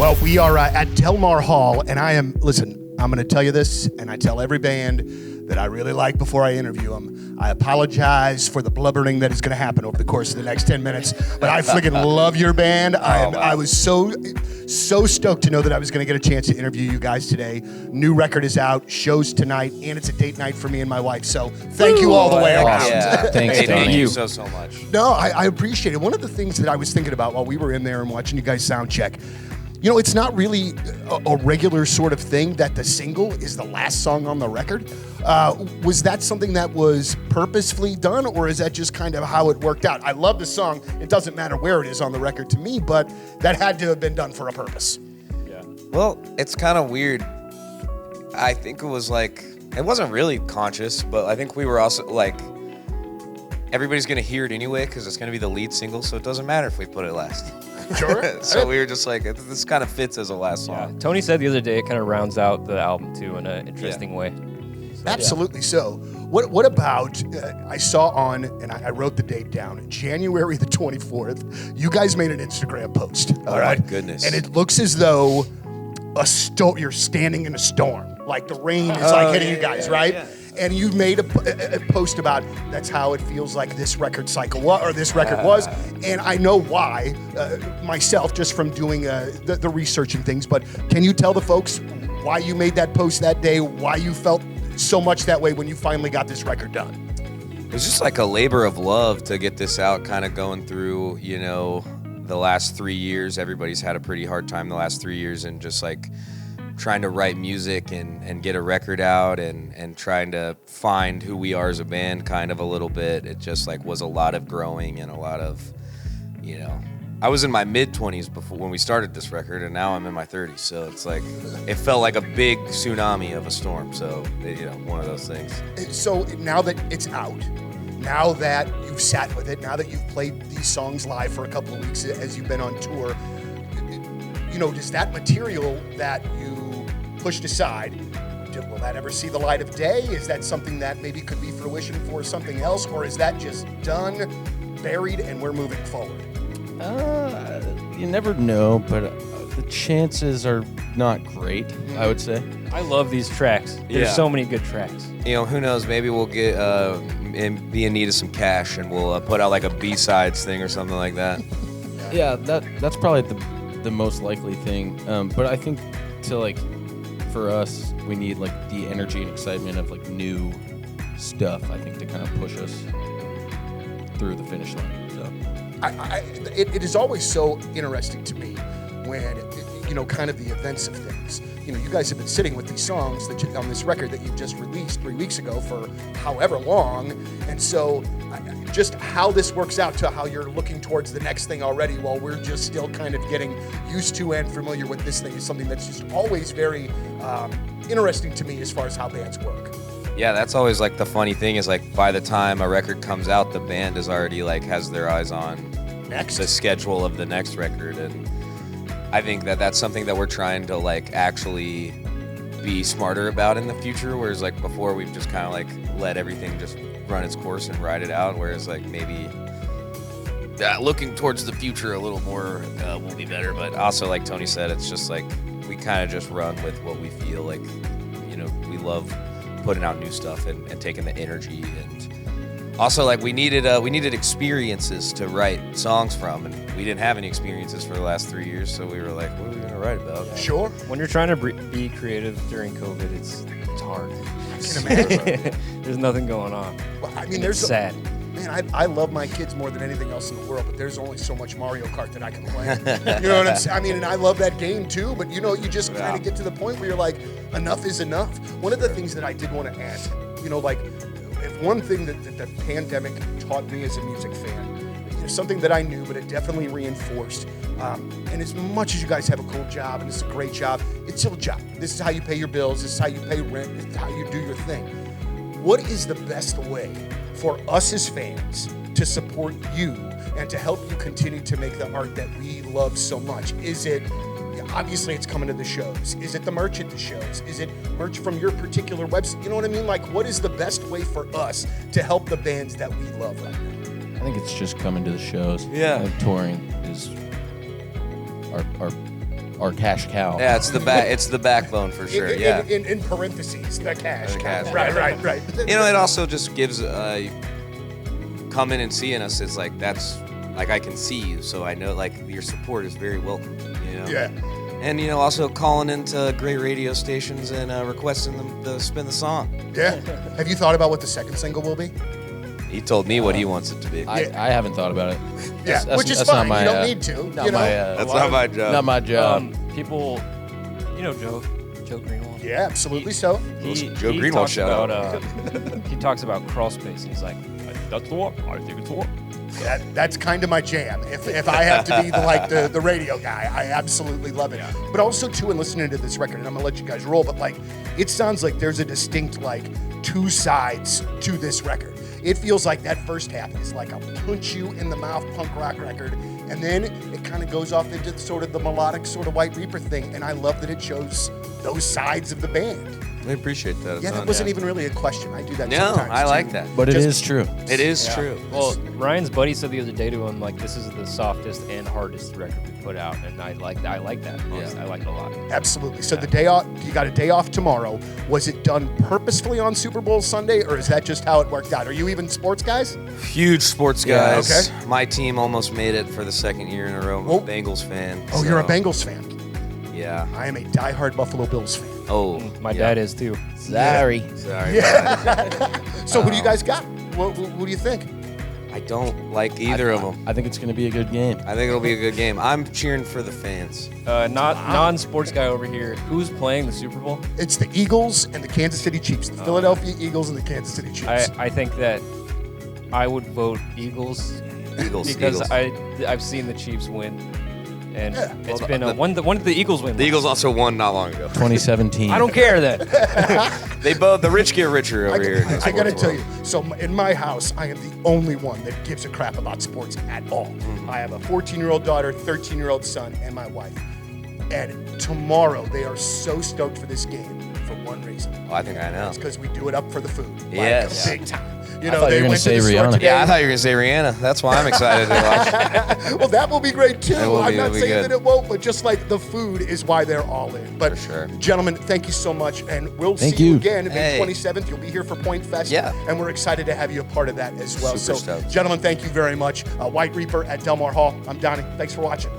Well, we are at Delmar Hall, and I'm going to tell you this, and I tell every band that I really like before I interview them. I apologize for the blubbering that is going to happen over the course of the next 10 minutes, but I freaking love your band. I was so stoked to know that I was going to get a chance to interview you guys today. New record is out, shows tonight, and it's a date night for me and my wife, so thank you all the way around. Yeah. Thanks, Hey, Donny. thank you so much. No, I appreciate it. One of the things that I was thinking about while we were in there and watching you guys sound check, you know, it's not really a regular sort of thing that the single is the last song on the record. Was that something that was purposefully done, or is that just kind of how it worked out? I love the song. It doesn't matter where it is on the record to me, but that had to have been done for a purpose. Yeah. Well, it's kind of weird. I think it was like, it wasn't really conscious, but I think we were also like, everybody's going to hear it anyway because it's going to be the lead single, so it doesn't matter if we put it last. Sure. So we were just like, this kind of fits as a last song. Yeah. Tony said the other day it kind of rounds out the album too in an interesting way. So, Absolutely so. What about, I saw on, and I wrote the date down, January the 24th, you guys made an Instagram post. Oh, my goodness. And it looks as though you're standing in a storm. Like the rain is hitting you guys, right? Yeah. And you made a post about that's how it feels like this record cycle or this record was. And I know why, myself, just from doing the research and things. But can you tell the folks why you made that post that day, why you felt so much that way when you finally got this record done? It was just like a labor of love to get this out, kind of going through, you know, the last 3 years. Everybody's had a pretty hard time the last 3 years, and just like trying to write music and get a record out and trying to find who we are as a band kind of a little bit. It just like was a lot of growing and a lot of, you know, I was in my mid-20s before when we started this record, and now I'm in my 30s. So it's like, it felt like a big tsunami of a storm. So, you know, one of those things. So now that it's out, now that you've sat with it, now that you've played these songs live for a couple of weeks as you've been on tour, you know, does that material that you pushed aside, will that ever see the light of day? Is that something that maybe could be fruition for something else, or is that just done, buried, and we're moving forward? You never know, but the chances are not great, I would say. I love these tracks. There's so many good tracks. You know, who knows? Maybe we'll get and be in need of some cash, and we'll put out like a B-sides thing or something like that. Yeah, that's probably the most likely thing. But I think for us, we need like the energy and excitement of like new stuff, I think, to kind of push us through the finish line. So it is always so interesting to me when, you know, kind of the events of things. You know, you guys have been sitting with these songs on this record that you've just released 3 weeks ago for however long, and so just how this works out to how you're looking towards the next thing already while we're just still kind of getting used to and familiar with this thing is something that's just always very interesting to me as far as how bands work. Yeah, that's always like the funny thing is like by the time a record comes out, the band is already like has their eyes on the schedule of the next record, and I think that that's something that we're trying to like actually be smarter about in the future, whereas like before we've just kind of like let everything just run its course and ride it out, whereas like maybe looking towards the future a little more will be better. But also, like Tony said, it's just like we kind of just run with what we feel like. You know, we love putting out new stuff and taking the energy, and also like we needed experiences to write songs from, and we didn't have any experiences for the last 3 years, so we were like, what are we gonna write about? Sure. When you're trying to be creative during COVID, it's hard. I can imagine. There's nothing going on. Well, I mean, it's sad. Man, I love my kids more than anything else in the world, but there's only so much Mario Kart that I can play. You know what I'm saying? I mean, and I love that game too, but you know, you just kind of get to the point where you're like, enough is enough. One of the things that I did want to ask, you know, like, if one thing that the pandemic taught me as a music fan, you know, something that I knew, but it definitely reinforced, and as much as you guys have a cool job, and it's a great job, it's still a job. This is how you pay your bills, this is how you pay rent, this is how you do your thing. What is the best way for us as fans to support you and to help you continue to make the art that we love so much? Is it, obviously it's coming to the shows. Is it the merch at the shows? Is it merch from your particular website? You know what I mean? Like, what is the best way for us to help the bands that we love right now? I think it's just coming to the shows. Yeah. Touring is our our cash cow. Yeah, it's the backbone for sure. Yeah. In parentheses, the cash. The cash. Right. You know, it also just gives coming and seeing us is like that's like I can see you, so I know like your support is very welcome. You know. Yeah. And you know, also calling into great radio stations and requesting them to spin the song. Yeah. Have you thought about what the second single will be? He told me what he wants it to be. I haven't thought about it. Yeah, which is fine. You don't need to. Not you know? That's not my job. Not my job. People, you know, Joe Greenwald. Yeah, absolutely so. Joe Greenwald talks shout about, he talks about crawl space. He's like, that's the one. I think it's the one. That's kind of my jam. If I have to be the radio guy, I absolutely love it. Yeah. But also too, in listening to this record, and I'm gonna let you guys roll, but like, it sounds like there's a distinct like two sides to this record. It feels like that first half is like a punch you in the mouth punk rock record, and then it kind of goes off into sort of the melodic sort of White Reaper thing, and I love that it shows those sides of the band. I appreciate that. Yeah, that wasn't even really a question. I do that No, sometimes. I too. like that. But it Just- is true. It is Yeah. true. Well, Ryan's buddy said the other day to him, like, this is the softest and hardest record we put out, and I like that. Honestly. I like it a lot. Absolutely. So the day off, you got a day off tomorrow. Was it done purposefully on Super Bowl Sunday, or is that just how it worked out? Are you even sports guys? Huge sports Yeah, guys. okay. My team almost made it for the second year in a row. I'm Oh. a Bengals fan. Oh, you're a so, Bengals fan. Yeah. I am a diehard Buffalo Bills fan. Oh, My yeah. dad is too. Sorry. Sorry. So who do you guys got? What do you think? I don't like either of them. I think it's going to be a good game. I think it'll be a good game. I'm cheering for the fans. Non-sports guy over here. Who's playing the Super Bowl? It's the Eagles and the Kansas City Chiefs. The Philadelphia Eagles and the Kansas City Chiefs. I think that I would vote Eagles Eagles. because Eagles. I've seen the Chiefs win, and Yeah. it's Well, been the- when did the Eagles win? The Eagles also won not long ago. 2017. I don't care then. They both the rich get richer over here. in the I gotta sports tell world. you, so in my house, I am the only one that gives a crap about sports at all. Mm-hmm. I have a 14-year-old daughter, 13-year-old son, and my wife. And tomorrow, they are so stoked for this game for one reason. Oh, I think I know. It's because we do it up for the food. Yes. Like, big time. You I know, thought you they were gonna went to say the store Rihanna. today. Yeah, I thought you were gonna say Rihanna. That's why I'm excited to watch. Well, that will be great too. It will I'm be- not it'll be saying good. that it won't, but just like the food is why they're all in. But For sure. gentlemen, thank you so much, and we'll Thank see you you. again May Hey. 27th. You'll be here for Point Fest, Yeah. and we're excited to have you a part of that as well. Super So, stoked. gentlemen, thank you very much. White Reaper at Delmar Hall. I'm Donny. Thanks for watching.